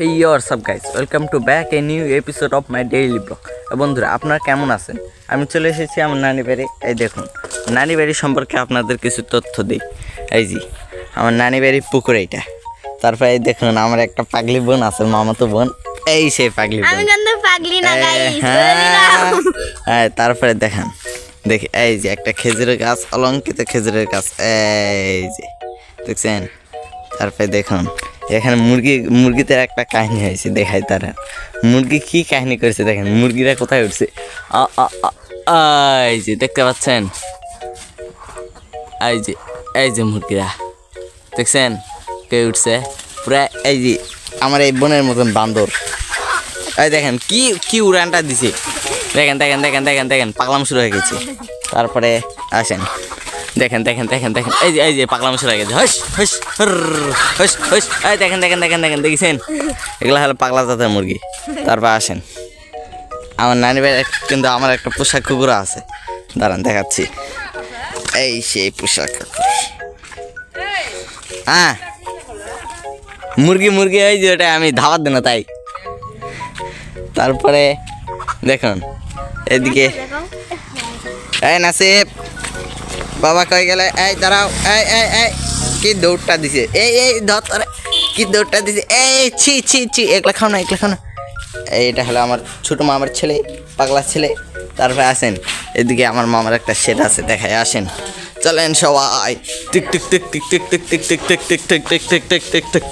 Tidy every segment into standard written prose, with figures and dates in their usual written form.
Hey what's up guys, welcome to back a new episode of my daily blog. বন্ধুরা আপনারা কেমন আছেন? আমি চলে এসেছি আমার নানি বাড়ি। এই দেখুন নানি বাড়ি সম্পর্কে আপনাদের কিছু তথ্য দিই। এই জি আমার নানি বাড়ি পুকুর এইটা। তারপরে এই দেখুন আমার একটা পাগলি বোন আছে, মামাতো বোন। এই সেই পাগলি বোন। আমি কিন্তু পাগলি না গাইস। হ্যাঁ তারপরে দেখেন দেখি এই যে একটা খেজুরের গাছ, অলংকিত খেজুরের গাছ, এই যে দেখছেন। তারপরে দেখুন এখানে মুরগিতে একটা কাহিনী হয়েছে, দেখাই তারা মুরগি কি কাহিনী করেছে দেখেন। মুরগিরা কোথায় উঠছে, এই যে দেখতে পাচ্ছেন, এই যে মুরগিরা দেখছেন কে উঠছে পুরা। এই যে আমার এই বোনের মতন বান্দর, এই দেখেন কি কি উড়ানটা দিছে, দেখেন দেখেন দেখেন দেখেন দেখেন পাগলাম শুরু হয়ে গেছে। তারপরে আসেন দেখেন দেখেন দেখেন দেখেন এই যে পাগলাম শুরু হয়ে গেছে, হস হস হস হস। এই দেখেন দেখেন দেখেন দেখেন দেখেছেন, এগুলো হলো পাগলা জাতের মুরগি। তারপর আসেন আমার নানি ভাই, কিন্তু আমার একটা পোশাক কুকুর আছে, দাঁড়ান দেখাচ্ছি। এই সেই পোশাক কুকুর, হ্যাঁ মুরগি মুরগি এই যে ওটা আমি ধাবার দিন তাই। তারপরে দেখুন এদিকে এই নাসিব বাবা কই গেলে, এই দাঁড়াও, এই এই এই কি দৌড়টা দিছে, এই এই ধর কি দৌড়টা দিছে, এই ছি ছি ছি, একলা খাও না একলা খাও না। এইটা হলো আমার ছোটো মামার ছেলে, পাগলার ছেলে। তারপরে আসেন এদিকে আমার মামার একটা শেড আছে, দেখায় আসেন চলেন সবাই। Tick tick tick tick tick tick tick tick tick tick tick tick tick tick tick tick.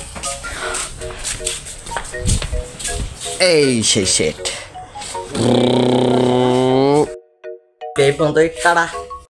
এই সেই শেড এই পর্যন্ত টাটা।